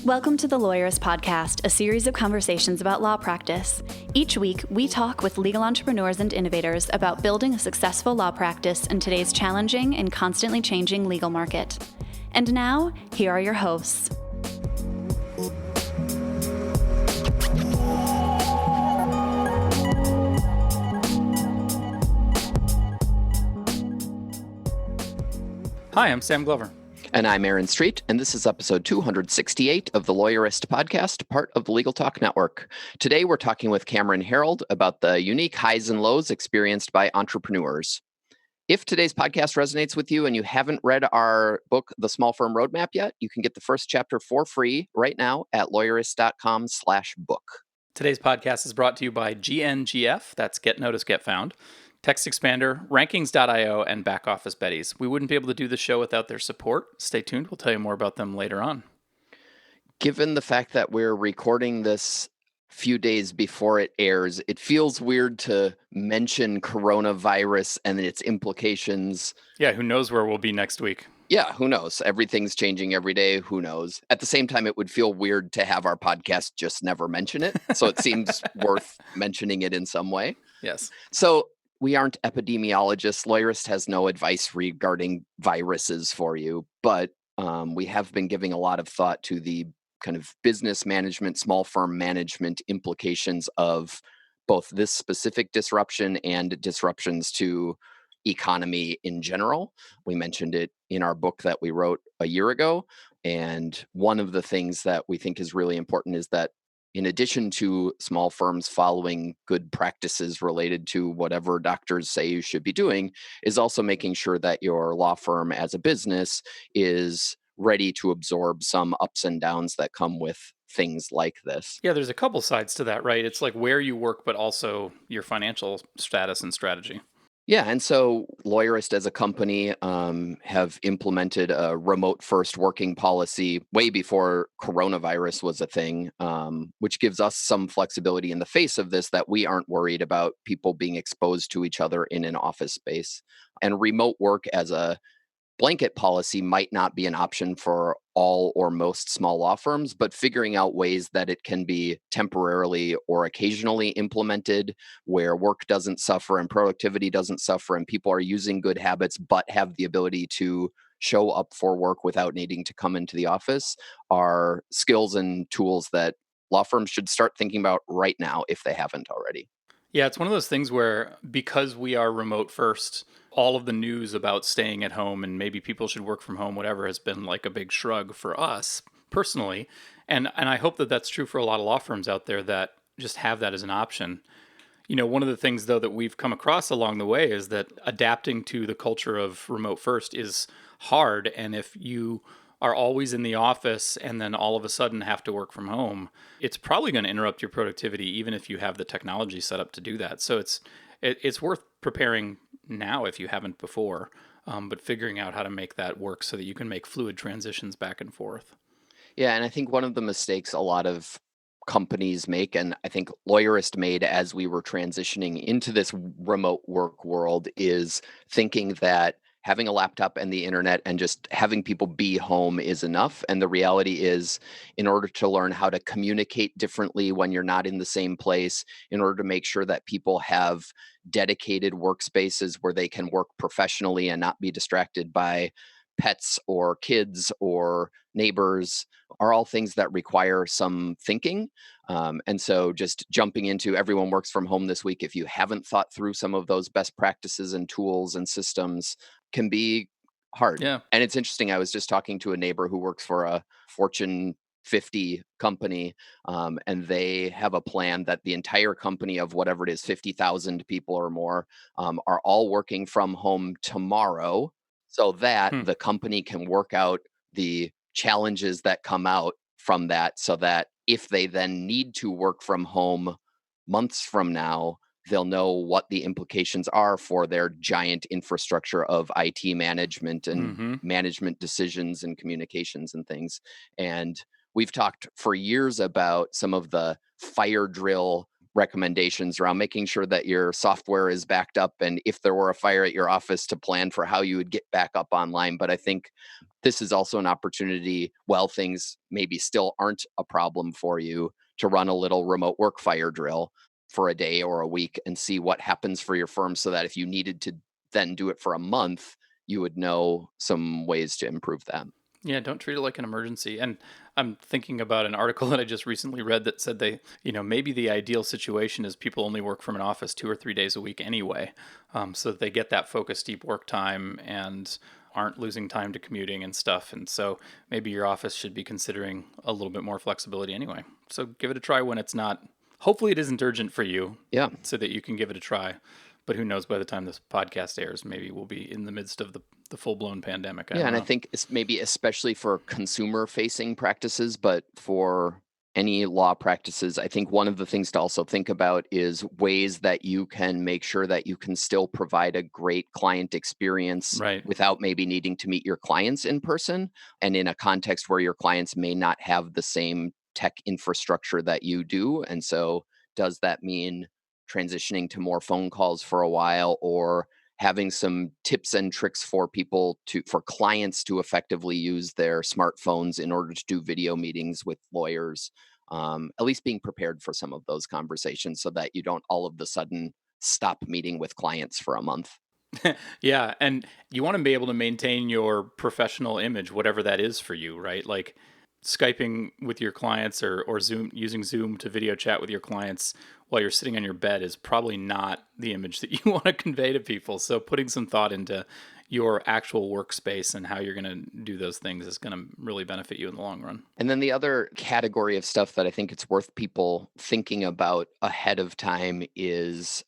Welcome to the Lawyerist Podcast, a series of conversations about law practice. Each week, we talk with legal entrepreneurs and innovators about building a successful law practice in today's challenging and constantly changing legal market. And now, here are your hosts. Hi, I'm Sam Glover. And I'm Aaron Street, and this is episode 268 of the Lawyerist Podcast, part of the Legal Talk Network. Today, we're talking with Cameron Herold about the unique highs and lows experienced by entrepreneurs. If today's podcast resonates with you and you haven't read our book, The Small Firm Roadmap, yet, you can get the first chapter for free right now at lawyerist.com/book. Today's podcast is brought to you by GNGF, that's Get Noticed, Get Found, Text Expander, Rankings.io, and Back Office Betties. We wouldn't be able to do the show without their support. Stay tuned. We'll tell you more about them later on. Given the fact that we're recording this few days before it airs, it feels weird to mention coronavirus and its implications. Yeah, who knows where we'll be next week? Yeah, who knows? Everything's changing every day. Who knows? At the same time, it would feel weird to have our podcast just never mention it. So it seems worth mentioning it in some way. Yes. So we aren't epidemiologists. Lawyerist has no advice regarding viruses for you, but we have been giving a lot of thought to the kind of business management, small firm management implications of both this specific disruption and disruptions to economy in general. We mentioned it in our book that we wrote a year ago. And one of the things that we think is really important is that in addition to small firms following good practices related to whatever doctors say you should be doing, is also making sure that your law firm as a business is ready to absorb some ups and downs that come with things like this. Yeah, there's a couple sides to that, right? It's like where you work, but also your financial status and strategy. Yeah, and so Lawyerist as a company have implemented a remote first working policy way before coronavirus was a thing, which gives us some flexibility in the face of this, that we aren't worried about people being exposed to each other in an office space. And remote work as a blanket policy might not be an option for all or most small law firms, but figuring out ways that it can be temporarily or occasionally implemented where work doesn't suffer and productivity doesn't suffer and people are using good habits but have the ability to show up for work without needing to come into the office are skills and tools that law firms should start thinking about right now if they haven't already. Yeah, it's one of those things where because we are remote first, all of the news about staying at home and maybe people should work from home, whatever, has been like a big shrug for us personally. And I hope that that's true for a lot of law firms out there that just have that as an option. You know, one of the things, though, that we've come across along the way is that adapting to the culture of remote first is hard. And if you are always in the office and then all of a sudden have to work from home, it's probably going to interrupt your productivity, even if you have the technology set up to do that. So it's worth preparing now if you haven't before, but figuring out how to make that work so that you can make fluid transitions back and forth. Yeah, and I think one of the mistakes a lot of companies make, and I think Lawyerist made as we were transitioning into this remote work world, is thinking that having a laptop and the internet and just having people be home is enough. And the reality is, in order to learn how to communicate differently when you're not in the same place, in order to make sure that people have dedicated workspaces where they can work professionally and not be distracted by pets or kids or neighbors, are all things that require some thinking. And so just jumping into everyone works from home this week, if you haven't thought through some of those best practices and tools and systems, can be hard. Yeah. And it's interesting. I was just talking to a neighbor who works for a Fortune 50 company, and they have a plan that the entire company of whatever it is, 50,000 people or more, are all working from home tomorrow, so that the company can work out the challenges that come out from that, so that if they then need to work from home months from now, they'll know what the implications are for their giant infrastructure of IT management and management decisions and communications and things. And we've talked for years about some of the fire drill recommendations around making sure that your software is backed up, and if there were a fire at your office, to plan for how you would get back up online. But I think this is also an opportunity, while things maybe still aren't a problem for you, to run a little remote work fire drill for a day or a week and see what happens for your firm, so that if you needed to then do it for a month, you would know some ways to improve that. Yeah, don't treat it like an emergency. And I'm thinking about an article that I just recently read that said maybe the ideal situation is people only work from an office 2 or 3 days a week anyway, so that they get that focused deep work time and aren't losing time to commuting and stuff. And so maybe your office should be considering a little bit more flexibility anyway. So give it a try when it's not, hopefully it isn't urgent for you, Yeah. so that you can give it a try. But who knows, by the time this podcast airs, maybe we'll be in the midst of the full-blown pandemic. Yeah, and I think it's maybe especially for consumer-facing practices, but for any law practices, I think one of the things to also think about is ways that you can make sure that you can still provide a great client experience Right. without maybe needing to meet your clients in person, and in a context where your clients may not have the same tech infrastructure that you do. And so does that mean transitioning to more phone calls for a while, or having some tips and tricks for clients to effectively use their smartphones in order to do video meetings with lawyers? At least being prepared for some of those conversations, so that you don't all of a sudden stop meeting with clients for a month. Yeah, and you want to be able to maintain your professional image, whatever that is for you, right? Like Skyping with your clients, or using Zoom to video chat with your clients while you're sitting on your bed is probably not the image that you want to convey to people. So putting some thought into your actual workspace and how you're going to do those things is going to really benefit you in the long run. And then the other category of stuff that I think it's worth people thinking about ahead of time is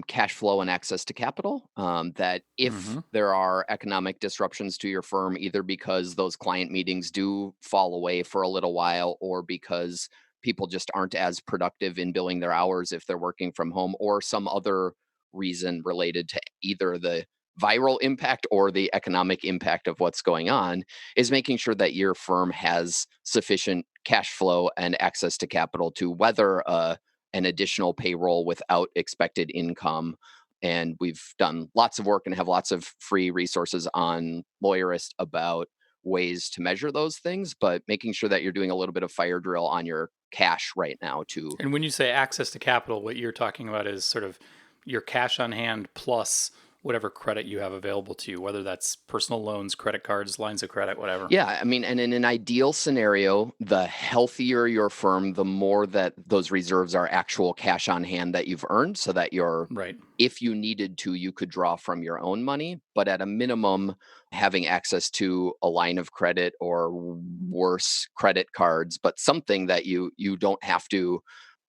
cash flow and access to capital. That if there are economic disruptions to your firm, either because those client meetings do fall away for a little while, or because people just aren't as productive in billing their hours if they're working from home, or some other reason related to either the viral impact or the economic impact of what's going on, is making sure that your firm has sufficient cash flow and access to capital to weather an additional payroll without expected income. And we've done lots of work and have lots of free resources on Lawyerist about ways to measure those things, but making sure that you're doing a little bit of fire drill on your cash right now too. And when you say access to capital, what you're talking about is sort of your cash on hand plus whatever credit you have available to you, whether that's personal loans, credit cards, lines of credit, whatever. Yeah, I mean, and in an ideal scenario, the healthier your firm, the more that those reserves are actual cash on hand that you've earned, so that Right. if you needed to, you could draw from your own money. But at a minimum, having access to a line of credit, or worse, credit cards, but something that you don't have to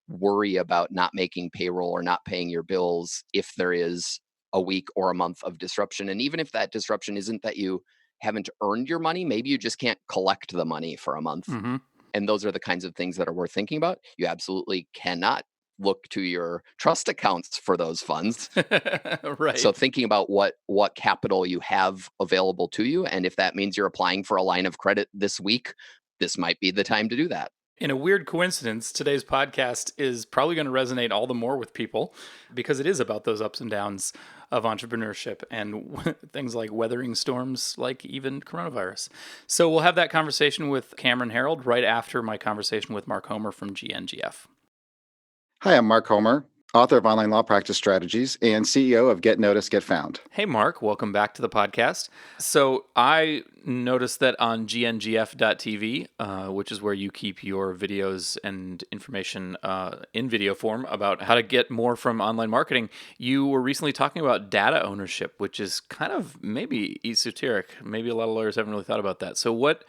worry about not making payroll or not paying your bills if there is a week or a month of disruption. And even if that disruption isn't that you haven't earned your money, maybe you just can't collect the money for a month. And those are the kinds of things that are worth thinking about. You absolutely cannot look to your trust accounts for those funds. Right. So thinking about what capital you have available to you, and if that means you're applying for a line of credit this week, this might be the time to do that. In a weird coincidence, today's podcast is probably going to resonate all the more with people, because it is about those ups and downs of entrepreneurship and things like weathering storms, like even coronavirus. So we'll have that conversation with Cameron Herold right after my conversation with Mark Homer from GNGF. Hi, I'm Mark Homer, author of Online Law Practice Strategies and CEO of Get Noticed, Get Found. Hey, Mark, welcome back to the podcast. So I noticed that on gngf.tv, which is where you keep your videos and information in video form about how to get more from online marketing, you were recently talking about data ownership, which is kind of maybe esoteric. Maybe a lot of lawyers haven't really thought about that. So what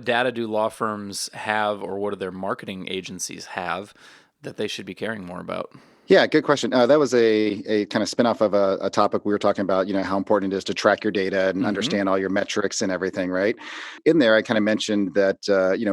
data do law firms have, or what do their marketing agencies have that they should be caring more about? Yeah, good question. That was a kind of spinoff of a topic we were talking about, how important it is to track your data and understand all your metrics and everything, right? In there, I kind of mentioned that,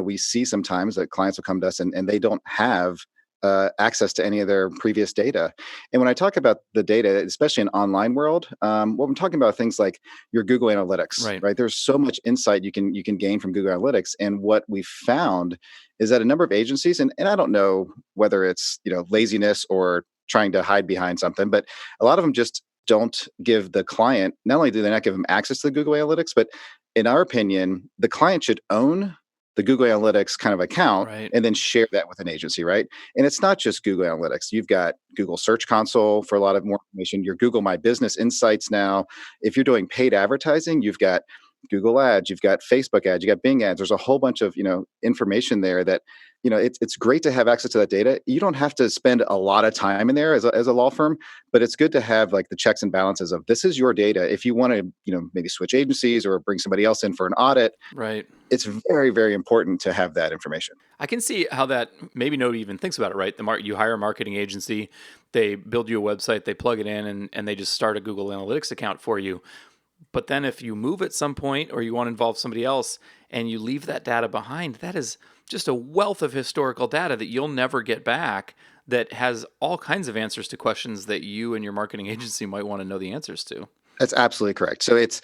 we see sometimes that clients will come to us and they don't have access to any of their previous data. And when I talk about the data, especially in online world, well, I'm talking about things like your Google Analytics, right? There's so much insight you can gain from Google Analytics. And what we found is that a number of agencies, and I don't know whether it's laziness or trying to hide behind something, but a lot of them just don't give the client, not only do they not give them access to the Google Analytics, but in our opinion, the client should own the Google Analytics kind of account and then share that with an agency, right? And it's not just Google Analytics. You've got Google Search Console for a lot of more information, your Google My Business Insights now. If you're doing paid advertising, you've got Google Ads, you've got Facebook ads, you got Bing ads. There's a whole bunch of, information there that, it's great to have access to that data. You don't have to spend a lot of time in there as a law firm, but it's good to have like the checks and balances of this is your data. If you want to, maybe switch agencies or bring somebody else in for an audit, it's very, very important to have that information. I can see how that maybe nobody even thinks about it, right? You hire a marketing agency, they build you a website, they plug it in, and they just start a Google Analytics account for you. But then if you move at some point or you want to involve somebody else and you leave that data behind, that is just a wealth of historical data that you'll never get back that has all kinds of answers to questions that you and your marketing agency might want to know the answers to. That's absolutely correct. So it's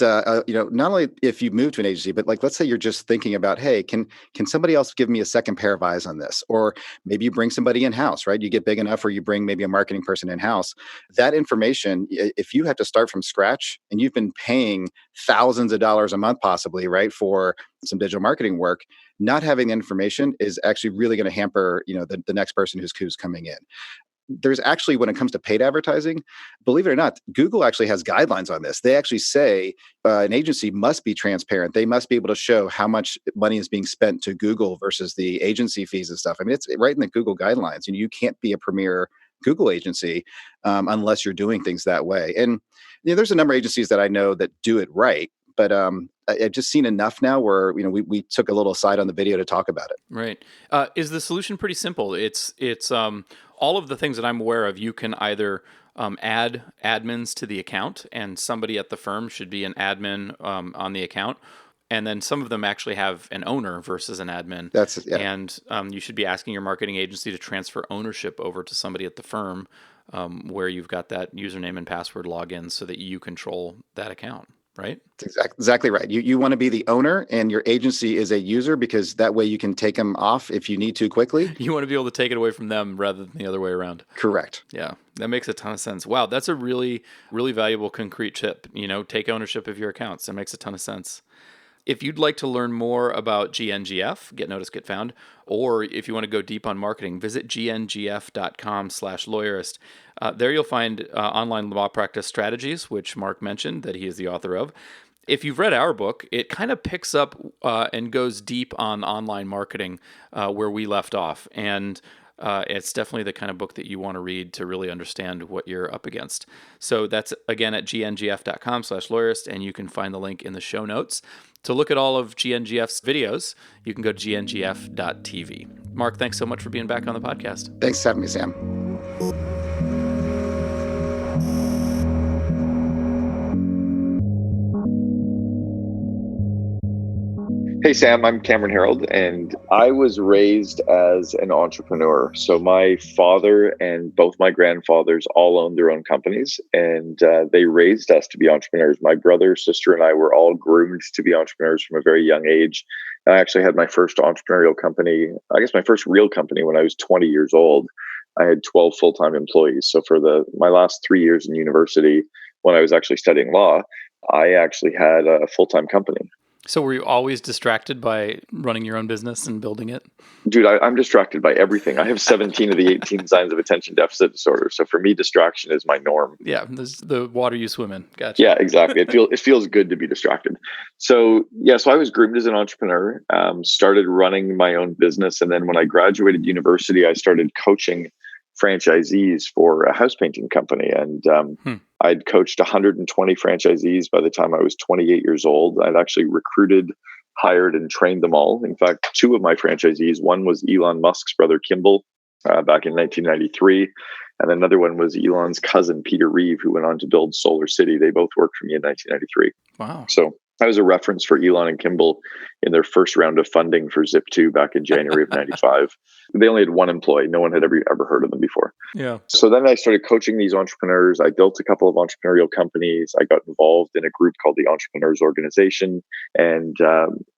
not only if you move to an agency, but like let's say you're just thinking about, hey, can somebody else give me a second pair of eyes on this? Or maybe you bring somebody in house, right? You get big enough, or you bring maybe a marketing person in house. That information, if you have to start from scratch and you've been paying thousands of dollars a month, possibly, right, for some digital marketing work, not having the information is actually really going to hamper, the next person who's coming in. There's actually, when it comes to paid advertising, believe it or not, Google actually has guidelines on this. They actually say an agency must be transparent. They must be able to show how much money is being spent to Google versus the agency fees and stuff. I mean, it's right in the Google guidelines. You can't be a premier Google agency unless you're doing things that way. And there's a number of agencies that I know that do it right. But I've just seen enough now where we took a little aside on the video to talk about it. Right. Is the solution pretty simple? It's all of the things that I'm aware of. You can either add admins to the account, and somebody at the firm should be an admin on the account. And then some of them actually have an owner versus an admin. And you should be asking your marketing agency to transfer ownership over to somebody at the firm where you've got that username and password login so that you control that account. Right? That's exactly right. You want to be the owner and your agency is a user, because that way you can take them off if you need to quickly. You want to be able to take it away from them rather than the other way around. Correct. Yeah, that makes a ton of sense. Wow, that's a really, really valuable concrete tip. Take ownership of your accounts. That makes a ton of sense. If you'd like to learn more about GNGF, Get Noticed, Get Found, or if you want to go deep on marketing, visit gngf.com/lawyerist. There you'll find online law practice strategies, which Mark mentioned that he is the author of. If you've read our book, it kind of picks up and goes deep on online marketing where we left off. And it's definitely the kind of book that you want to read to really understand what you're up against. So that's, again, at gngf.com/lawyerist, and you can find the link in the show notes. To look at all of GNGF's videos, you can go to gngf.tv. Mark, thanks so much for being back on the podcast. Thanks for having me, Sam. Hey, Sam, I'm Cameron Herold, and I was raised as an entrepreneur. So my father and both my grandfathers all owned their own companies, and they raised us to be entrepreneurs. My brother, sister, and I were all groomed to be entrepreneurs from a very young age. And I actually had my first entrepreneurial company, I guess my first real company, when I was 20 years old. I had 12 full-time employees. So for my last 3 years in university, when I was actually studying law, I actually had a full-time company. So were you always distracted by running your own business and building it? Dude, I'm distracted by everything. I have 17 of the 18 signs of attention deficit disorder. So for me, distraction is my norm. Yeah, there's the water you swim in. Gotcha. Yeah, exactly. It feels good to be distracted. So I was groomed as an entrepreneur, started running my own business. And then when I graduated university, I started coaching franchisees for a house painting company. And I'd coached 120 franchisees by the time I was 28 years old. I'd actually recruited, hired, and trained them all. In fact, two of my franchisees, one was Elon Musk's brother, Kimball, back in 1993. And another one was Elon's cousin, Peter Reeve, who went on to build Solar City. They both worked for me in 1993. Wow. So I was a reference for Elon and Kimball in their first round of funding for Zip2 back in January of 95. They only had one employee. No one had ever heard of them before. Yeah. So then I started coaching these entrepreneurs. I built a couple of entrepreneurial companies. I got involved in a group called the Entrepreneurs Organization, and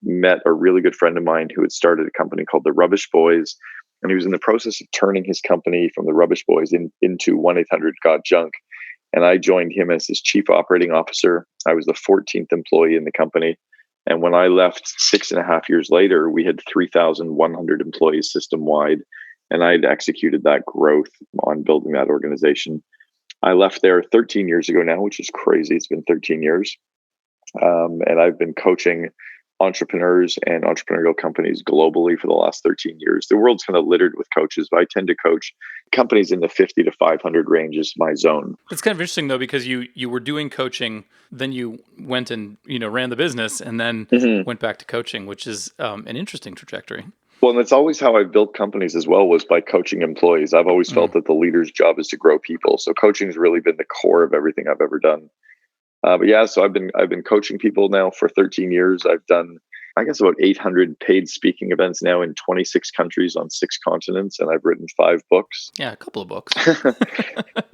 met a really good friend of mine who had started a company called the Rubbish Boys. And he was in the process of turning his company from the Rubbish Boys into 1-800-GOT-JUNK. And I joined him as his chief operating officer. I was the 14th employee in the company. And when I left 6.5 years later, we had 3,100 employees system-wide. And I had executed that growth on building that organization. I left there 13 years ago now, which is crazy. It's been 13 years. And I've been coaching entrepreneurs and entrepreneurial companies globally for the last 13 years. The world's kind of littered with coaches, but I tend to coach companies in the 50 to 500 range is my zone. It's kind of interesting though, because you were doing coaching, then you went and ran the business, and then went back to coaching, which is an interesting trajectory. Well, and that's always how I've built companies as well, was by coaching employees. I've always felt that the leader's job is to grow people. So coaching has really been the core of everything I've ever done. But yeah, so I've been coaching people now for 13 years. I've done, I guess, about 800 paid speaking events now in 26 countries on 6 continents, and I've written 5 books. Yeah, a couple of books.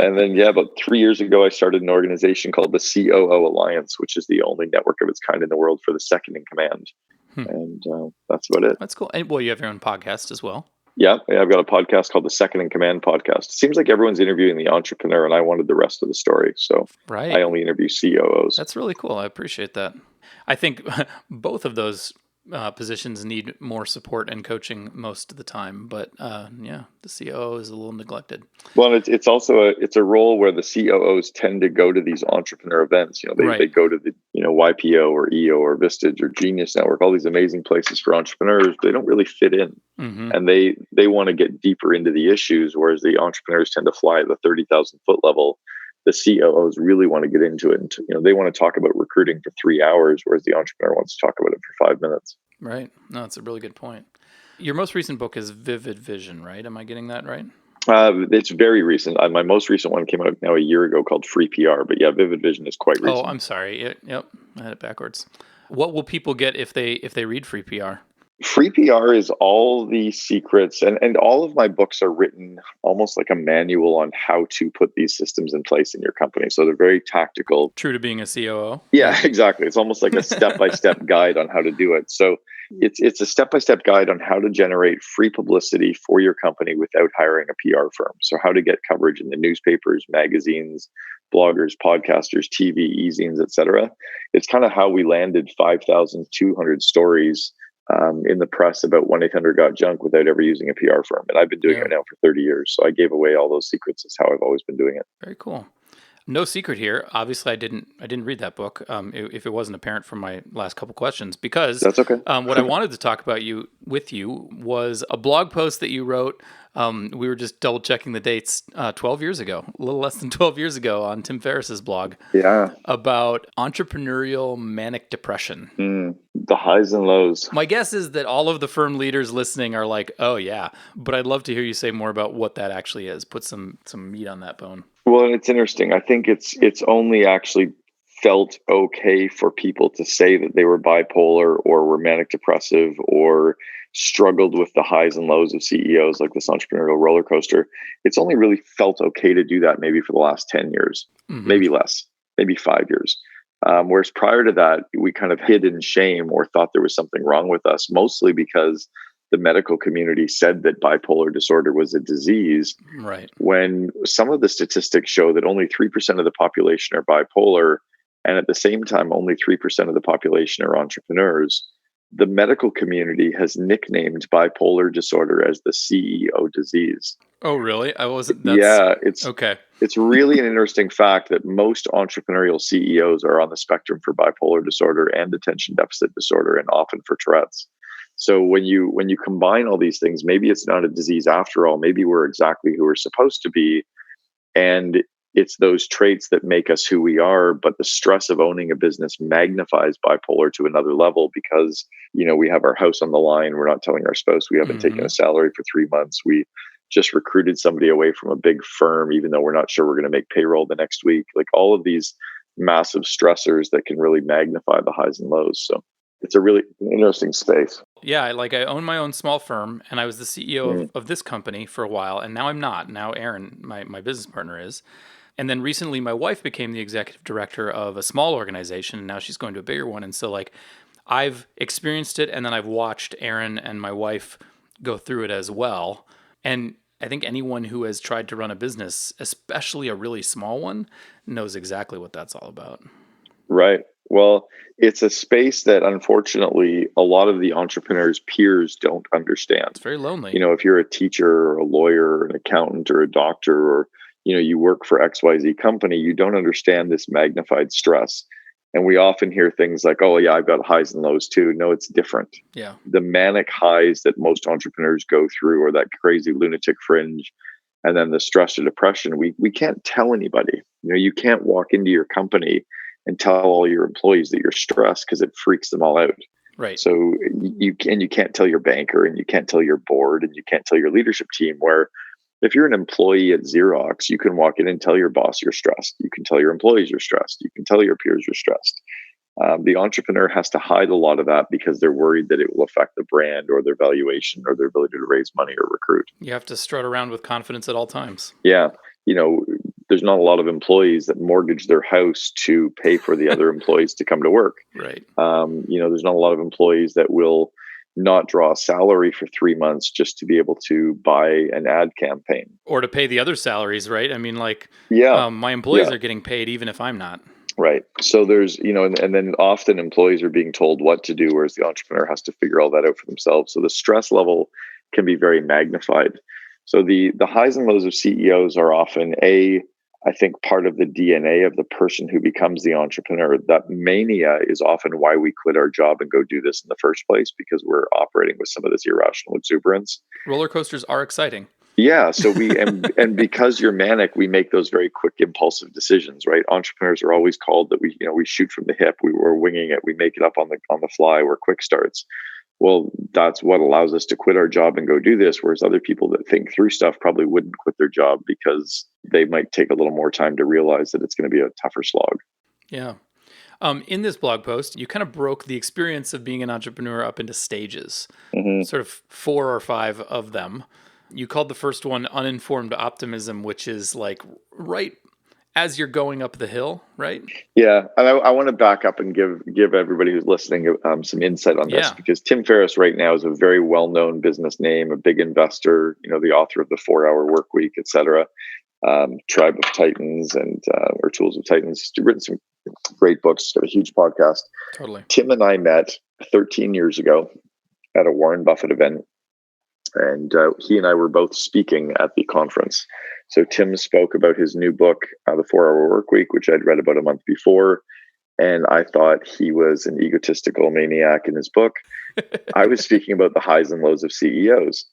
And then, about 3 years ago, I started an organization called the COO Alliance, which is the only network of its kind in the world for the second in command. And that's about it. That's cool. And well, you have your own podcast as well. Yeah, I've got a podcast called the Second in Command podcast. It seems like everyone's interviewing the entrepreneur, and I wanted the rest of the story. So I only interview COOs. That's really cool. I appreciate that. I think both of those positions need more support and coaching most of the time. But the COO is a little neglected. Well, it's also a role where the COOs tend to go to these entrepreneur events. They go to the YPO or EO or Vistage or Genius Network, all these amazing places for entrepreneurs. They don't really fit in, and they want to get deeper into the issues, whereas the entrepreneurs tend to fly at the 30,000 foot level. The COOs really want to get into it, and they want to talk about recruiting for 3 hours, whereas the entrepreneur wants to talk about it for 5 minutes. Right. No, that's a really good point. Your most recent book is Vivid Vision, right? Am I getting that right? It's very recent. My most recent one came out now a year ago, called Free PR. But yeah, Vivid Vision is quite recent. Oh, I'm sorry. Yep, I had it backwards. What will people get if they read Free PR? Free PR is all the secrets, and all of my books are written almost like a manual on how to put these systems in place in your company. So they're very tactical. True to being a COO. Yeah, exactly. It's almost like a step-by-step guide on how to do it. So it's a step-by-step guide on how to generate free publicity for your company without hiring a PR firm. So how to get coverage in the newspapers, magazines, bloggers, podcasters, TV, e-zines, etc. It's kind of how we landed 5,200 stories in the press about 1-800-GOT-JUNK without ever using a PR firm. And I've been doing it now for 30 years. So I gave away all those secrets. That's how I've always been doing it. Very cool. No secret here. Obviously, I didn't read that book. If it wasn't apparent from my last couple questions, because that's okay. What I wanted to talk about with you was a blog post that you wrote. We were just double checking the dates 12 years ago, a little less than 12 years ago, on Tim Ferriss's blog. Yeah. About entrepreneurial manic depression. The highs and lows. My guess is that all of the firm leaders listening are like, oh yeah, but I'd love to hear you say more about what that actually is. Put some meat on that bone. Well, it's interesting. I think it's only actually felt okay for people to say that they were bipolar or were manic depressive or struggled with the highs and lows of CEOs, like this entrepreneurial roller coaster. It's only really felt okay to do that maybe for the last 10 years, maybe less, maybe 5 years. Whereas prior to that, we kind of hid in shame or thought there was something wrong with us, mostly because the medical community said that bipolar disorder was a disease. Right. When some of the statistics show that only 3% of the population are bipolar, and at the same time, only 3% of the population are entrepreneurs, the medical community has nicknamed bipolar disorder as the CEO disease. Oh, really? I wasn't. It's okay. It's really an interesting fact that most entrepreneurial CEOs are on the spectrum for bipolar disorder and attention deficit disorder, and often for Tourette's. So when you combine all these things, maybe it's not a disease after all. Maybe we're exactly who we're supposed to be, and it's those traits that make us who we are. But the stress of owning a business magnifies bipolar to another level because, we have our house on the line. We're not telling our spouse we haven't taken a salary for 3 months. We just recruited somebody away from a big firm, even though we're not sure we're going to make payroll the next week. Like all of these massive stressors that can really magnify the highs and lows. So it's a really interesting space. Yeah, I own my own small firm, and I was the CEO of this company for a while, and now I'm not. Now Aaron, my business partner, is. And then recently my wife became the executive director of a small organization, and now she's going to a bigger one. And so I've experienced it, and then I've watched Aaron and my wife go through it as well. And I think anyone who has tried to run a business, especially a really small one, knows exactly what that's all about. Right. Well, it's a space that unfortunately a lot of the entrepreneurs' peers don't understand. It's very lonely. If you're a teacher or a lawyer or an accountant or a doctor, or you work for XYZ company, you don't understand this magnified stress. And we often hear things like, oh yeah, I've got highs and lows too. No, it's different. Yeah. The manic highs that most entrepreneurs go through, or that crazy lunatic fringe, and then the stress or depression, we can't tell anybody. You can't walk into your company and tell all your employees that you're stressed, because it freaks them all out. Right. So you can't tell your banker, and you can't tell your board, and you can't tell your leadership team. Where if you're an employee at Xerox, you can walk in and tell your boss you're stressed. You can tell your employees you're stressed. You can tell your peers you're stressed. The entrepreneur has to hide a lot of that because they're worried that it will affect the brand or their valuation or their ability to raise money or recruit. You have to strut around with confidence at all times. Yeah. There's not a lot of employees that mortgage their house to pay for the other employees to come to work. Right. There's not a lot of employees that will not draw a salary for 3 months just to be able to buy an ad campaign. Or to pay the other salaries, right? I mean, my employees are getting paid even if I'm not. Right. So there's, and then often employees are being told what to do, whereas the entrepreneur has to figure all that out for themselves. So the stress level can be very magnified. So the highs and lows of CEOs are often I think part of the DNA of the person who becomes the entrepreneur. That mania is often why we quit our job and go do this in the first place, because we're operating with some of this irrational exuberance. Roller coasters are exciting. Yeah. So and because you're manic, we make those very quick, impulsive decisions, right? Entrepreneurs are always called that we shoot from the hip. We're winging it. We make it up on the fly. We're quick starts. Well, that's what allows us to quit our job and go do this. Whereas other people that think through stuff probably wouldn't quit their job because they might take a little more time to realize that it's going to be a tougher slog. Yeah. In this blog post, you kind of broke the experience of being an entrepreneur up into stages, sort of 4 or 5 of them. You called the first one uninformed optimism, which is right as you're going up the hill, right? Yeah. And I want to back up and give everybody who's listening some insight on this, because Tim Ferriss right now is a very well-known business name, a big investor, the author of the 4-Hour Workweek, et cetera, Tribe of Titans or Tools of Titans. He's written some great books. He's got a huge podcast. Totally. Tim and I met 13 years ago at a Warren Buffett event. And he and I were both speaking at the conference. So Tim spoke about his new book, The 4-Hour Workweek, which I'd read about a month before. And I thought he was an egotistical maniac in his book. I was speaking about the highs and lows of CEOs.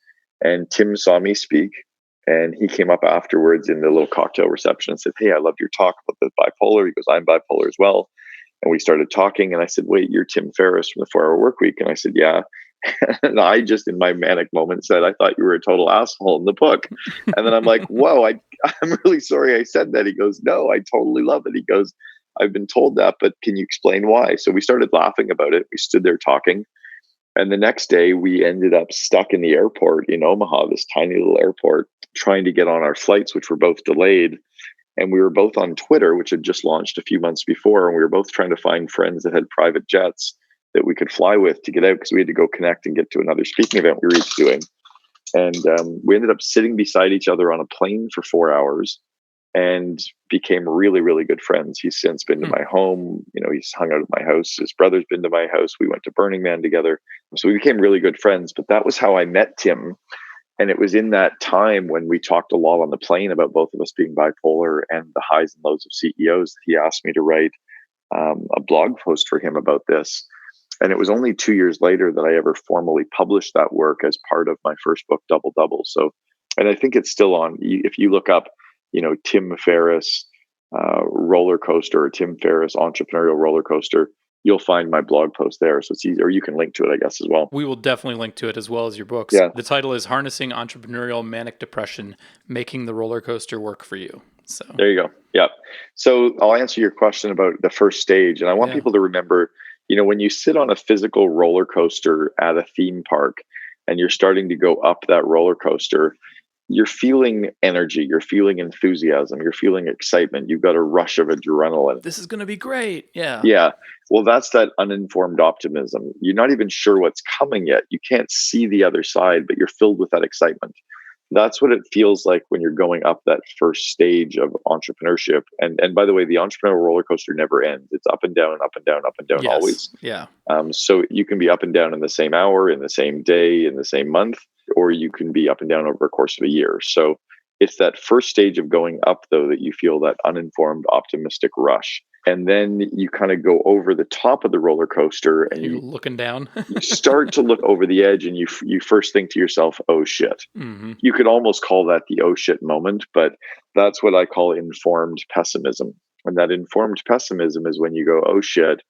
And Tim saw me speak. And he came up afterwards in the little cocktail reception and said, "Hey, I loved your talk about the bipolar." He goes, "I'm bipolar as well." And we started talking. And I said, "Wait, you're Tim Ferriss from the 4-Hour Workweek?" And I said, "Yeah." And I just, in my manic moment, said, "I thought you were a total asshole in the book." And then I'm like, "Whoa, I'm really sorry I said that." He goes, "No, I totally love it." He goes, "I've been told that, but can you explain why?" So we started laughing about it. We stood there talking. And the next day we ended up stuck in the airport in Omaha, this tiny little airport, trying to get on our flights, which were both delayed. And we were both on Twitter, which had just launched a few months before. And we were both trying to find friends that had private jets that we could fly with to get out, because we had to go connect and get to another speaking event we were each doing. And we ended up sitting beside each other on a plane for 4 hours and became really, really good friends. He's since been to my home. He's hung out at my house. His brother's been to my house. We went to Burning Man together. So we became really good friends. But that was how I met Tim. And it was in that time when we talked a lot on the plane about both of us being bipolar and the highs and lows of CEOs that he asked me to write a blog post for him about this. And it was only 2 years later that I ever formally published that work as part of my first book, Double Double. So, and I think it's still on. If you look up, Tim Ferriss Rollercoaster or Tim Ferriss Entrepreneurial Rollercoaster, you'll find my blog post there. So it's easy, or you can link to it, I guess, as well. We will definitely link to it as well as your books. Yeah. The title is Harnessing Entrepreneurial Manic Depression, Making the Roller Coaster Work for You. So there you go. Yeah. So I'll answer your question about the first stage. And I want people to remember, when you sit on a physical roller coaster at a theme park and you're starting to go up that roller coaster, you're feeling energy, you're feeling enthusiasm, you're feeling excitement. You've got a rush of adrenaline. This is going to be great. Yeah. Yeah. Well, that's that uninformed optimism. You're not even sure what's coming yet. You can't see the other side, but you're filled with that excitement. That's what it feels like when you're going up that first stage of entrepreneurship. And by the way, the entrepreneurial roller coaster never ends. It's up and down, up and down, up and down, always. Yeah. So you can be up and down in the same hour, in the same day, in the same month, or you can be up and down over a course of a year. So it's that first stage of going up, though, that you feel that uninformed, optimistic rush. And then you kind of go over the top of the roller coaster and you're looking down. You start to look over the edge and you first think to yourself, oh shit. Mm-hmm. You could almost call that the oh shit moment, but that's what I call informed pessimism. And that informed pessimism is when you go, oh shit,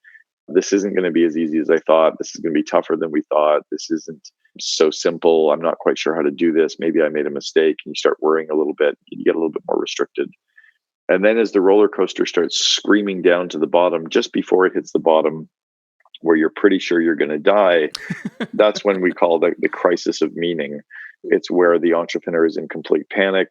this isn't going to be as easy as I thought. This is going to be tougher than we thought. This isn't so simple. I'm not quite sure how to do this. Maybe I made a mistake. And you start worrying a little bit. You get a little bit more restricted. And then as the roller coaster starts screaming down to the bottom, just before it hits the bottom, where you're pretty sure you're going to die, that's when we call the crisis of meaning. It's where the entrepreneur is in complete panic.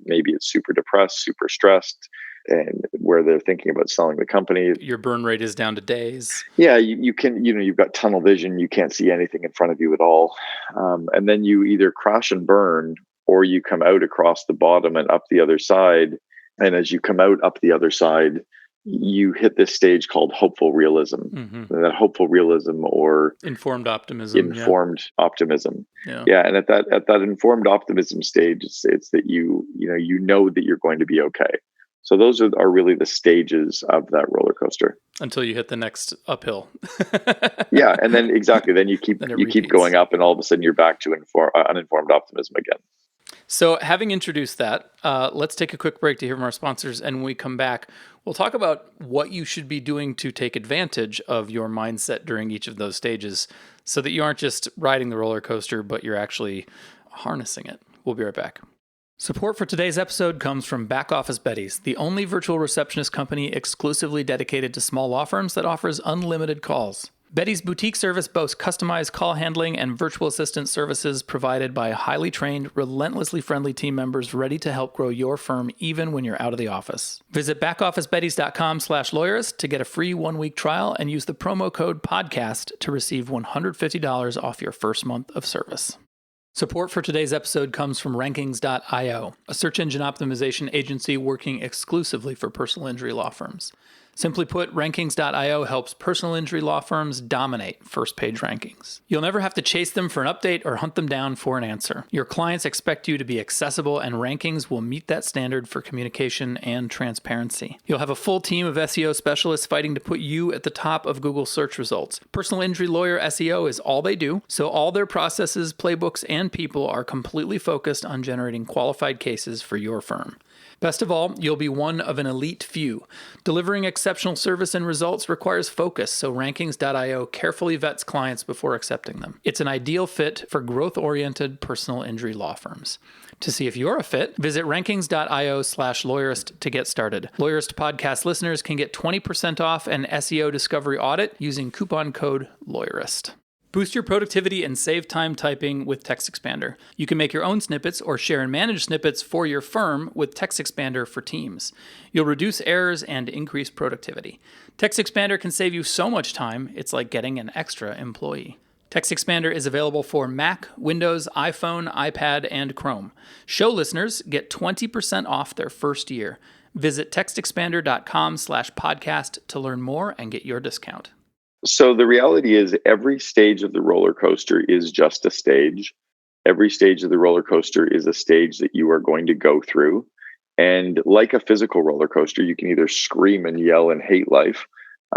Maybe it's super depressed, super stressed, and where they're thinking about selling the company. Your burn rate is down to days. Yeah, you can, you've got tunnel vision. You can't see anything in front of you at all. And then you either crash and burn, or you come out across the bottom and up the other side. And as you come out up the other side, you hit this stage called hopeful realism. Mm-hmm. And that hopeful realism, or informed optimism. Optimism. Yeah. And at that informed optimism stage, it's that you know that you're going to be okay. So those are really the stages of that roller coaster until you hit the next uphill. Yeah, and then then you keep going up, and all of a sudden you're back to uninformed optimism again. So having introduced that, let's take a quick break to hear from our sponsors. And when we come back, we'll talk about what you should be doing to take advantage of your mindset during each of those stages so that you aren't just riding the roller coaster, but you're actually harnessing it. We'll be right back. Support for today's episode comes from Back Office Betties, the only virtual receptionist company exclusively dedicated to small law firms that offers unlimited calls. Betty's boutique service boasts customized call handling and virtual assistant services provided by highly trained, relentlessly friendly team members ready to help grow your firm even when you're out of the office. Visit backofficebetties.com/lawyerist to get a free 1-week trial and use the promo code PODCAST to receive $150 off your first month of service. Support for today's episode comes from Rankings.io, a search engine optimization agency working exclusively for personal injury law firms. Simply put, Rankings.io helps personal injury law firms dominate first-page rankings. You'll never have to chase them for an update or hunt them down for an answer. Your clients expect you to be accessible, and Rankings will meet that standard for communication and transparency. You'll have a full team of SEO specialists fighting to put you at the top of Google search results. Personal injury lawyer SEO is all they do, so all their processes, playbooks, and people are completely focused on generating qualified cases for your firm. Best of all, you'll be one of an elite few. Delivering exceptional service and results requires focus, so Rankings.io carefully vets clients before accepting them. It's an ideal fit for growth-oriented personal injury law firms. To see if you're a fit, visit rankings.io/lawyerist to get started. Lawyerist podcast listeners can get 20% off an SEO discovery audit using coupon code LAWYERIST. Boost your productivity and save time typing with TextExpander. You can make your own snippets or share and manage snippets for your firm with TextExpander for Teams. You'll reduce errors and increase productivity. TextExpander can save you so much time, it's like getting an extra employee. TextExpander is available for Mac, Windows, iPhone, iPad, and Chrome. Show listeners get 20% off their first year. Visit textexpander.com/podcast to learn more and get your discount. So the reality is every stage of the roller coaster is just a stage. Every stage of the roller coaster is a stage that you are going to go through. And like a physical roller coaster, you can either scream and yell and hate life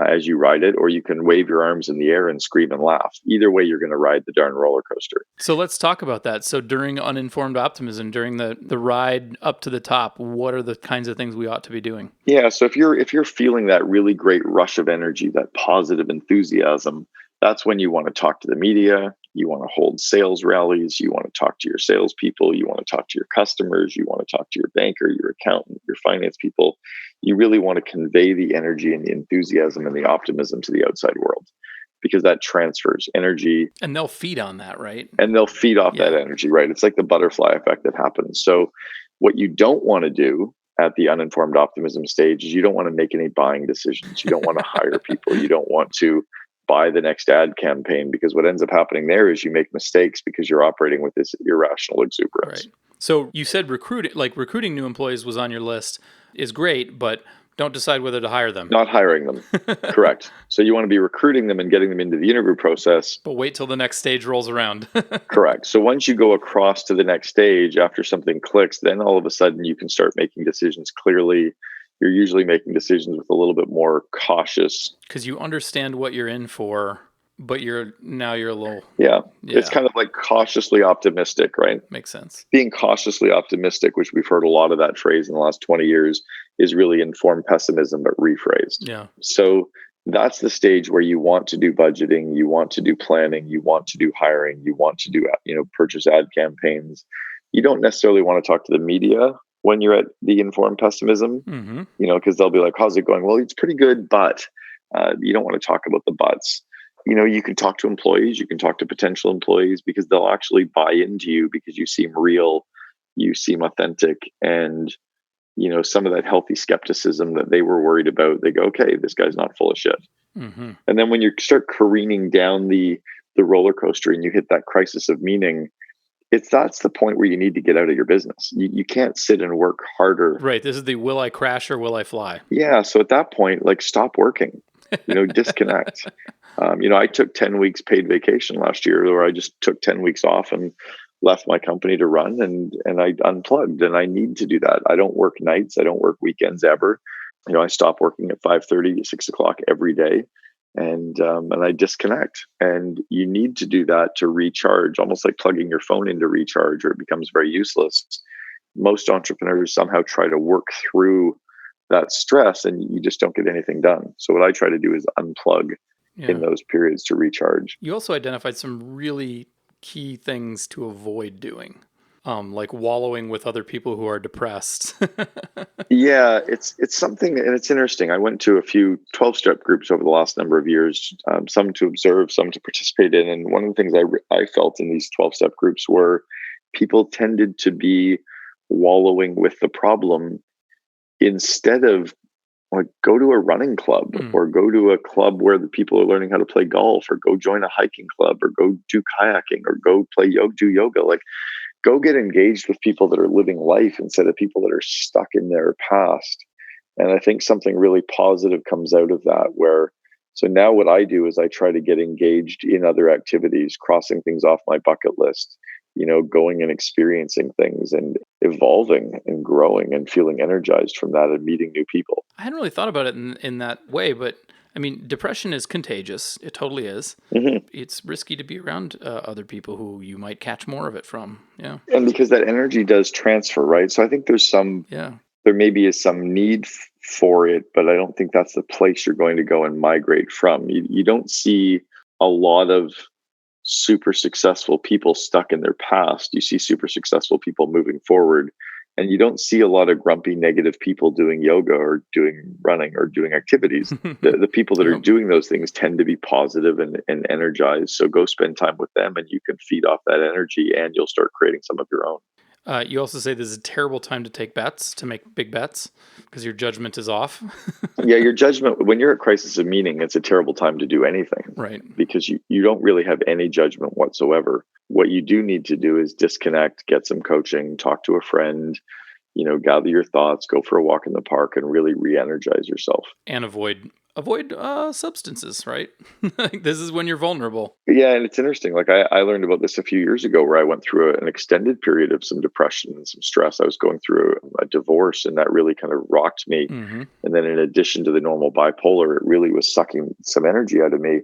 as you ride it, or you can wave your arms in the air and scream and laugh. Either way, you're going to ride the darn roller coaster. So let's talk about that. So during uninformed optimism, during the ride up to the top, what are the kinds of things we ought to be doing? Yeah, so if you're feeling that really great rush of energy, that positive enthusiasm, that's when you want to talk to the media. You want to hold sales rallies. You want to talk to your salespeople. You want to talk to your customers. You want to talk to your banker, your accountant, your finance people. You really want to convey the energy and the enthusiasm and the optimism to the outside world, because that transfers energy. And they'll feed on that, right? And they'll feed off that energy, right? It's like the butterfly effect that happens. So what you don't want to do at the uninformed optimism stage is you don't want to make any buying decisions. You don't want to hire people. You don't want to buy the next ad campaign, because what ends up happening there is you make mistakes because you're operating with this irrational exuberance. Right. So you said recruiting new employees was on your list is great, but don't decide whether to hire them. Not hiring them. Correct. So you want to be recruiting them and getting them into the interview process. But wait till the next stage rolls around. Correct. So once you go across to the next stage after something clicks, then all of a sudden you can start making decisions clearly. You're usually making decisions with a little bit more cautious. Because you understand what you're in for, but you're a little... Yeah. It's kind of like cautiously optimistic, right? Makes sense. Being cautiously optimistic, which we've heard a lot of that phrase in the last 20 years, is really informed pessimism, but rephrased. Yeah. So that's the stage where you want to do budgeting, you want to do planning, you want to do hiring, you want to do, purchase ad campaigns. You don't necessarily want to talk to the media when you're at the informed pessimism, because they'll be like, how's it going? Well, it's pretty good, but you don't want to talk about the buts. You can talk to employees, you can talk to potential employees, because they'll actually buy into you because you seem real, you seem authentic, and some of that healthy skepticism that they were worried about, they go, okay, this guy's not full of shit. And then when you start careening down the roller coaster and you hit that crisis of meaning, that's the point where you need to get out of your business. You can't sit and work harder. Right. This is the will I crash or will I fly? Yeah. So at that point, stop working, disconnect. I took 10 weeks paid vacation last year, where I just took 10 weeks off and left my company to run, and I unplugged, and I need to do that. I don't work nights. I don't work weekends ever. I stop working at 5:30, 6 o'clock every day, and I disconnect. And you need to do that to recharge, almost like plugging your phone into recharge, or it becomes very useless. Most entrepreneurs somehow try to work through that stress, and you just don't get anything done. So what I try to do is unplug in those periods to recharge. You also identified some really key things to avoid doing, like wallowing with other people who are depressed. Yeah, it's something, and it's interesting. I went to a few 12-step groups over the last number of years, some to observe, some to participate in. And one of the things I felt in these 12-step groups were people tended to be wallowing with the problem instead of go to a running club, or go to a club where the people are learning how to play golf, or go join a hiking club, or go do kayaking, or go do yoga. Go get engaged with people that are living life instead of people that are stuck in their past. And I think something really positive comes out of that, so now what I do is I try to get engaged in other activities, crossing things off my bucket list, going and experiencing things and evolving and growing and feeling energized from that and meeting new people. I hadn't really thought about it in that way, but I mean, depression is contagious. It totally is. It's risky to be around other people who you might catch more of it from. Yeah. And because that energy does transfer, right? So I think there maybe is some need for it, but I don't think that's the place you're going to go and migrate from. You don't see a lot of super successful people stuck in their past. You see super successful people moving forward, and you don't see a lot of grumpy, negative people doing yoga or doing running or doing activities. The people that are doing those things tend to be positive and energized. So go spend time with them, and you can feed off that energy, and you'll start creating some of your own. You also say this is a terrible time to make big bets, because your judgment is off. Yeah, your judgment, when you're at crisis of meaning, it's a terrible time to do anything. Right. Because you don't really have any judgment whatsoever. What you do need to do is disconnect, get some coaching, talk to a friend, gather your thoughts, go for a walk in the park, and really re-energize yourself. And avoid substances, right? This is when you're vulnerable. Yeah, and it's interesting. I learned about this a few years ago, where I went through an extended period of some depression and some stress. I was going through a divorce, and that really kind of rocked me. And then in addition to the normal bipolar, it really was sucking some energy out of me.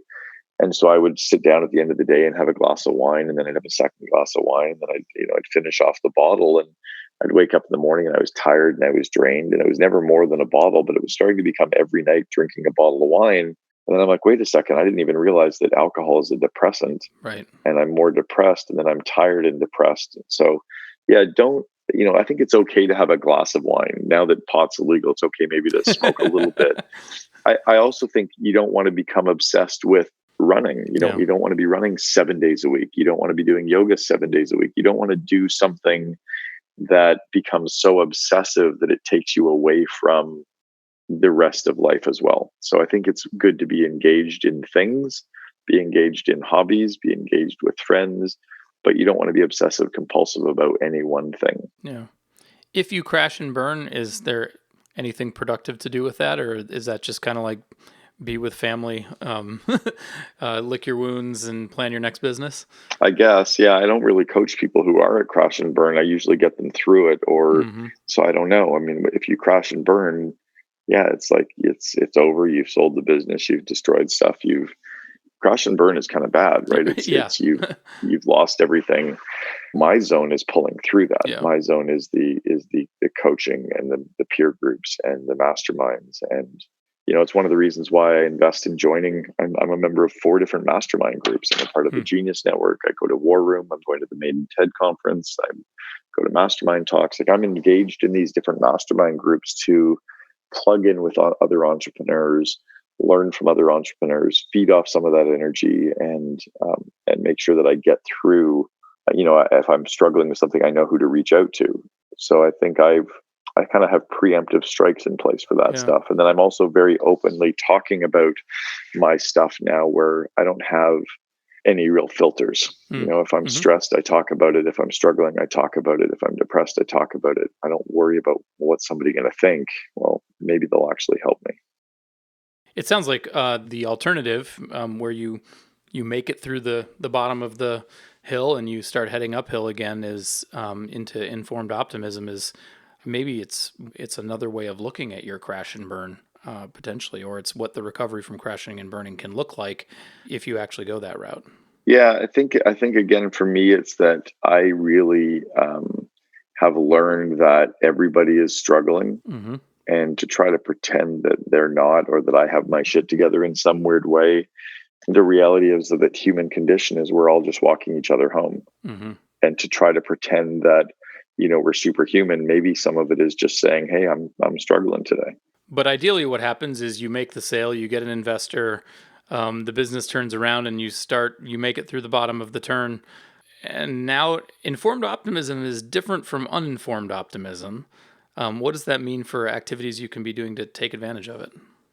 And so I would sit down at the end of the day and have a glass of wine, and then I'd have a second glass of wine, and then I'd finish off the bottle, and I'd wake up in the morning and I was tired and I was drained, and it was never more than a bottle, but it was starting to become every night drinking a bottle of wine. And then I'm like, wait a second, I didn't even realize that alcohol is a depressant. Right. And I'm more depressed, and then I'm tired and depressed. So yeah, I think it's okay to have a glass of wine. Now that pot's illegal, it's okay maybe to smoke a little bit. I also think you don't want to become obsessed with running. You don't want to be running 7 days a week. You don't want to be doing yoga 7 days a week. You don't want to do something that becomes so obsessive that it takes you away from the rest of life as well. So I think it's good to be engaged in things, be engaged in hobbies, be engaged with friends, but you don't want to be obsessive compulsive about any one thing. Yeah. If you crash and burn, is there anything productive to do with that? Or is that just kind of like be with family, lick your wounds and plan your next business? I guess, yeah. I don't really coach people who are at crash and burn. I usually get them through it, or so I don't know. I mean, if you crash and burn, yeah, it's like it's over. You've sold the business. You've destroyed stuff. Crash and burn is kind of bad, right? It's you've lost everything. My zone is pulling through that. Yeah. My zone is the coaching and the peer groups and the masterminds. And it's one of the reasons why I invest in joining. I'm a member of 4 different mastermind groups. I'm a part of the Genius Network. I go to War Room. I'm going to the Maiden TED conference. I go to mastermind talks. Like, I'm engaged in these different mastermind groups to plug in with other entrepreneurs, learn from other entrepreneurs, feed off some of that energy, and make sure that I get through. If I'm struggling with something, I know who to reach out to. So I think I kind of have preemptive strikes in place for that stuff. And then I'm also very openly talking about my stuff now, where I don't have any real filters. If I'm stressed, I talk about it. If I'm struggling, I talk about it. If I'm depressed, I talk about it. I don't worry about what's somebody going to think. Well, maybe they'll actually help me. It sounds like the alternative, where you make it through the bottom of the hill and you start heading uphill again, is into informed optimism. Is maybe it's another way of looking at your crash and burn, potentially, or it's what the recovery from crashing and burning can look like if you actually go that route. Yeah, I think again, for me, it's that I really have learned that everybody is struggling. And to try to pretend that they're not, or that I have my shit together in some weird way. The reality is that human condition is we're all just walking each other home. And to try to pretend that, we're superhuman, maybe some of it is just saying, hey, I'm struggling today. But ideally what happens is you make the sale, you get an investor, the business turns around, and you make it through the bottom of the turn. And now informed optimism is different from uninformed optimism. What does that mean for activities you can be doing to take advantage of it?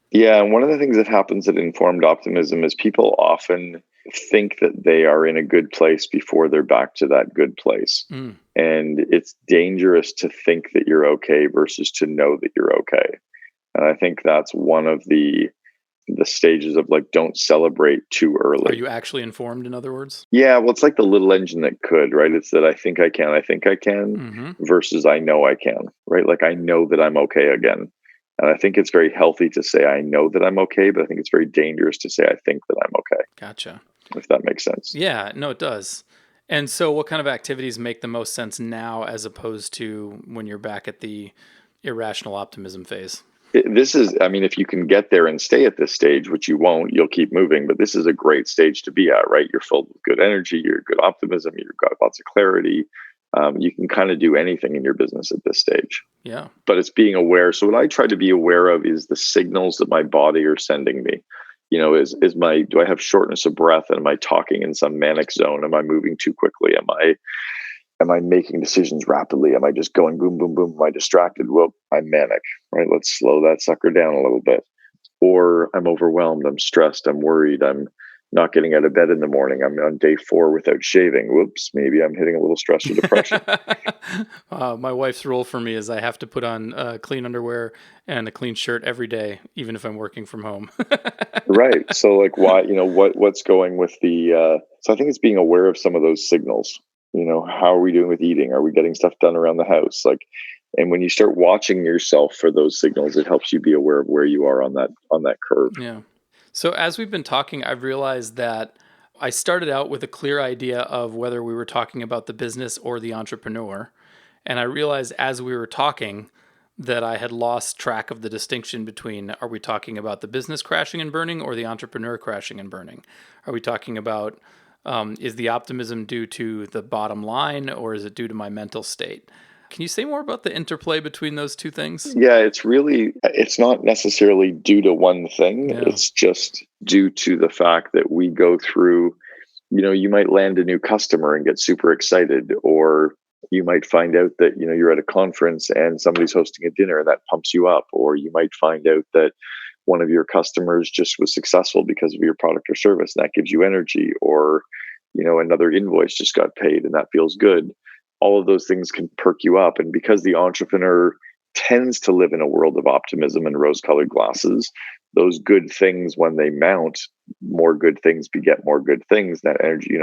Yeah, and one of the things that happens at informed optimism is people often think that they are in a good place before they're back to that good place. And it's dangerous to think that you're okay versus to know that you're okay. And I think that's one of the stages of, like, don't celebrate too early. Are you actually informed, in other words? Yeah, well, it's like the little engine that could, right? It's that I think I can versus I know I can, right? Like, I know that I'm okay again. And I think it's very healthy to say I know that I'm okay, but I think it's very dangerous to say I think that I'm okay. Gotcha. If that makes sense. Yeah, no, it does. And so what kind of activities make the most sense now as opposed to when you're back at the irrational optimism phase? If you can get there and stay at this stage, which you won't, you'll keep moving, but this is a great stage to be at, right? You're full of good energy, you're good optimism, you've got lots of clarity. You can kind of do anything in your business at this stage. Yeah. But it's being aware. So what I try to be aware of is the signals that my body are sending me. Do I have shortness of breath? And am I talking in some manic zone? Am I moving too quickly? Am I making decisions rapidly? Am I just going boom, boom, boom? Am I distracted? Well, I'm manic, right? Let's slow that sucker down a little bit. Or I'm overwhelmed. I'm stressed. I'm worried. I'm not getting out of bed in the morning. I'm on day 4 without shaving. Whoops, maybe I'm hitting a little stress or depression. My wife's rule for me is I have to put on clean underwear and a clean shirt every day, even if I'm working from home. Right. So, like, why, what's going with so I think it's being aware of some of those signals. How are we doing with eating? Are we getting stuff done around the house? And when you start watching yourself for those signals, it helps you be aware of where you are on that curve. Yeah. So as we've been talking, I've realized that I started out with a clear idea of whether we were talking about the business or the entrepreneur. And I realized as we were talking that I had lost track of the distinction between, are we talking about the business crashing and burning or the entrepreneur crashing and burning? Are we talking about, is the optimism due to the bottom line or is it due to my mental state? Can you say more about the interplay between those two things? Yeah, it's not necessarily due to one thing. Yeah. It's just due to the fact that we go through, you might land a new customer and get super excited, or you might find out that, you're at a conference and somebody's hosting a dinner and that pumps you up, or you might find out that one of your customers just was successful because of your product or service and that gives you energy, or, another invoice just got paid and that feels good. All of those things can perk you up. And because the entrepreneur tends to live in a world of optimism and rose-colored glasses, those good things, when they mount, more good things beget more good things. That energy,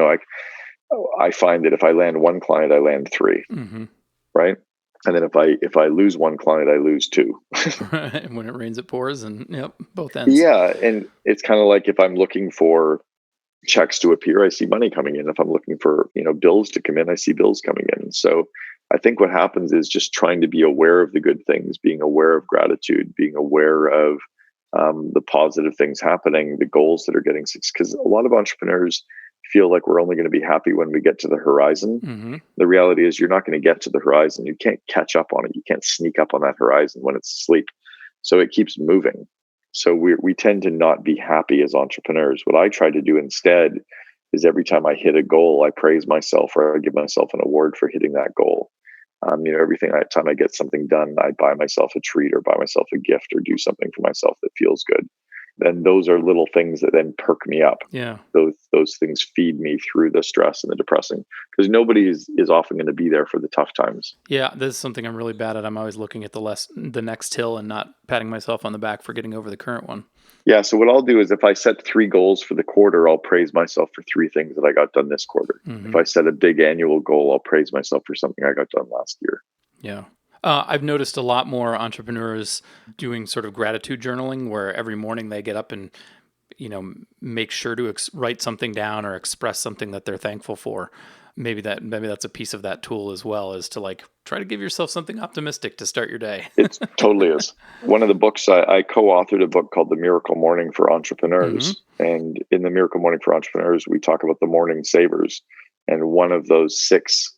I find that if I land one client, I land three, right? And then if I lose one client, I lose two. Right. When it rains, it pours, and both ends. Yeah, and it's kind of like if I'm looking for checks to appear, I see money coming in. If I'm looking for, bills to come in, I see bills coming in. So I think what happens is just trying to be aware of the good things, being aware of gratitude, being aware of the positive things happening, the goals that are getting success. Because a lot of entrepreneurs feel like we're only going to be happy when we get to the horizon. The reality is you're not going to get to the horizon. You can't catch up on it. You can't sneak up on that horizon when it's asleep. So it keeps moving. So we tend to not be happy as entrepreneurs. What I try to do instead is every time I hit a goal, I praise myself or I give myself an award for hitting that goal. Every time I get something done, I buy myself a treat or buy myself a gift or do something for myself that feels good. And those are little things that then perk me up. Yeah. Those things feed me through the stress and the depressing, because nobody is often going to be there for the tough times. Yeah, this is something I'm really bad at. I'm always looking at the next hill and not patting myself on the back for getting over the current one. Yeah. So what I'll do is if I set 3 goals for the quarter, I'll praise myself for 3 things that I got done this quarter. If I set a big annual goal, I'll praise myself for something I got done last year. Yeah. I've noticed a lot more entrepreneurs doing sort of gratitude journaling where every morning they get up and, make sure to write something down or express something that they're thankful for. Maybe that's a piece of that tool as well, is to try to give yourself something optimistic to start your day. It totally is. One of the books I co-authored a book called The Miracle Morning for Entrepreneurs. And in The Miracle Morning for Entrepreneurs, we talk about the morning savers. And one of those 6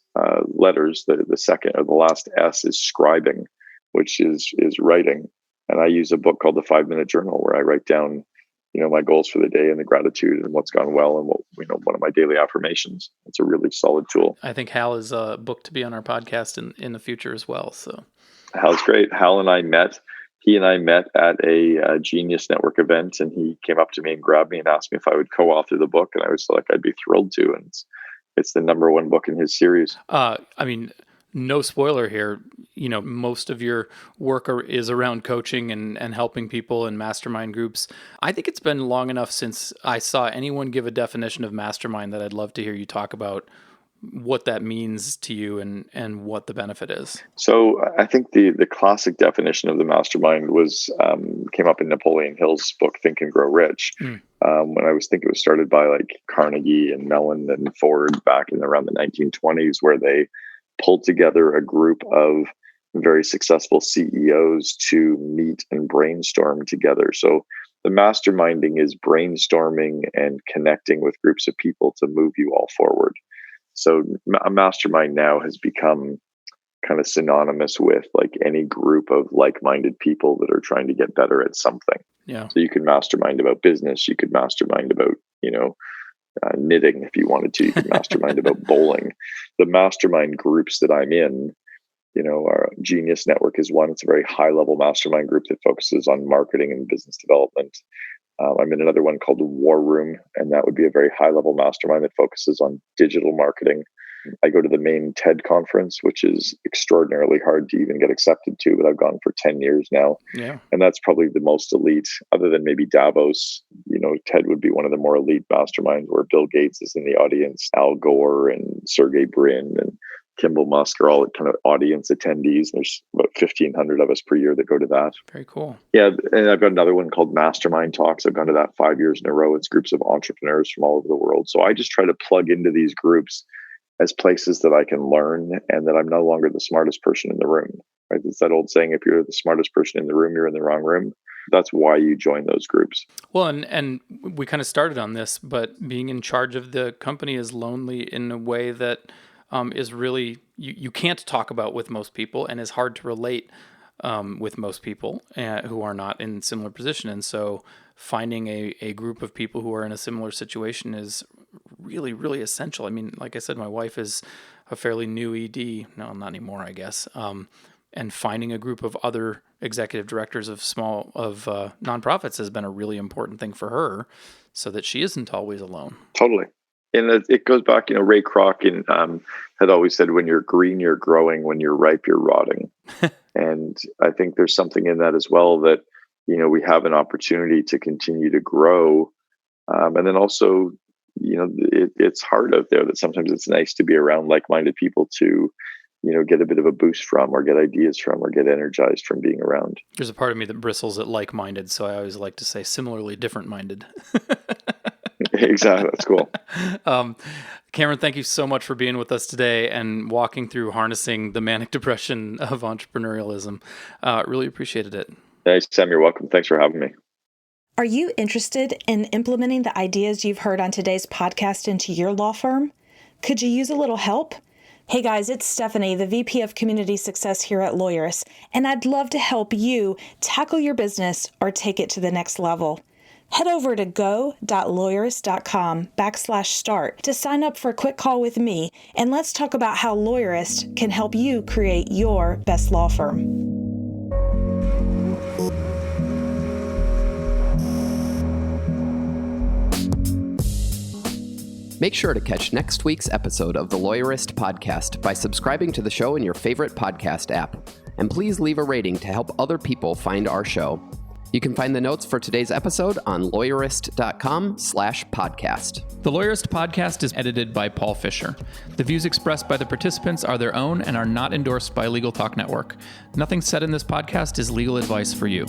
letters, the second or the last S, is scribing, which is writing. And I use a book called The 5-Minute Journal where I write down, my goals for the day and the gratitude and what's gone well and what, one of my daily affirmations. It's a really solid tool. I think Hal is booked to be on our podcast in the future as well. So Hal's great. Hal and I met. He and I met at a Genius Network event, and he came up to me and grabbed me and asked me if I would co-author the book, and I was like, I'd be thrilled to. And it's the #1 book in his series. No spoiler here. Most of your work is around coaching and helping people in mastermind groups. I think it's been long enough since I saw anyone give a definition of mastermind that I'd love to hear you talk about what that means to you and what the benefit is. So I think the classic definition of the mastermind came up in Napoleon Hill's book, Think and Grow Rich. When I think it was started by Carnegie and Mellon and Ford back in around the 1920s, where they pulled together a group of very successful CEOs to meet and brainstorm together. So the masterminding is brainstorming and connecting with groups of people to move you all forward. So a mastermind now has become kind of synonymous with any group of like-minded people that are trying to get better at something. Yeah. So you could mastermind about business. You could mastermind about, knitting if you wanted to. You could mastermind about bowling. The mastermind groups that I'm in, our Genius Network is one. It's a very high-level mastermind group that focuses on marketing and business development. I'm in another one called the War Room, and that would be a very high-level mastermind that focuses on digital marketing. I go to the main TED conference, which is extraordinarily hard to even get accepted to, but I've gone for 10 years now. Yeah. And that's probably the most elite, other than maybe Davos. TED would be one of the more elite masterminds where Bill Gates is in the audience, Al Gore and Sergey Brin and Kimball Musk are all kind of audience attendees. There's about 1,500 of us per year that go to that. Very cool. Yeah. And I've got another one called Mastermind Talks. I've gone to that 5 years in a row. It's groups of entrepreneurs from all over the world. So I just try to plug into these groups as places that I can learn and that I'm no longer the smartest person in the room. right? It's that old saying, if you're the smartest person in the room, you're in the wrong room. That's why you join those groups. Well, and we kind of started on this, but being in charge of the company is lonely in a way that is really, you can't talk about with most people, and is hard to relate with most people who are not in similar position. And so finding a group of people who are in a similar situation is really, really essential. I mean, like I said, my wife is a fairly new ED. No, not anymore, I guess. And finding a group of other executive directors of nonprofits has been a really important thing for her, so that she isn't always alone. Totally. And it goes back, Ray Kroc had always said, when you're green, you're growing. When you're ripe, you're rotting. And I think there's something in that as well, that, we have an opportunity to continue to grow. And then also, it's hard out there, that sometimes it's nice to be around like-minded people to, get a bit of a boost from, or get ideas from, or get energized from being around. There's a part of me that bristles at like-minded, so I always like to say similarly different-minded. Exactly. That's cool. Cameron, thank you so much for being with us today and walking through harnessing the manic depression of entrepreneurialism. Really appreciated it. Hey, Sam, you're welcome. Thanks for having me. Are you interested in implementing the ideas you've heard on today's podcast into your law firm? Could you use a little help? Hey guys, it's Stephanie, the VP of Community Success here at Lawyerist, and I'd love to help you tackle your business or take it to the next level. Head over to go.lawyerist.com/start to sign up for a quick call with me, and let's talk about how Lawyerist can help you create your best law firm. Make sure to catch next week's episode of the Lawyerist podcast by subscribing to the show in your favorite podcast app. And please leave a rating to help other people find our show. You can find the notes for today's episode on lawyerist.com/podcast. The Lawyerist podcast is edited by Paul Fisher. The views expressed by the participants are their own and are not endorsed by Legal Talk Network. Nothing said in this podcast is legal advice for you.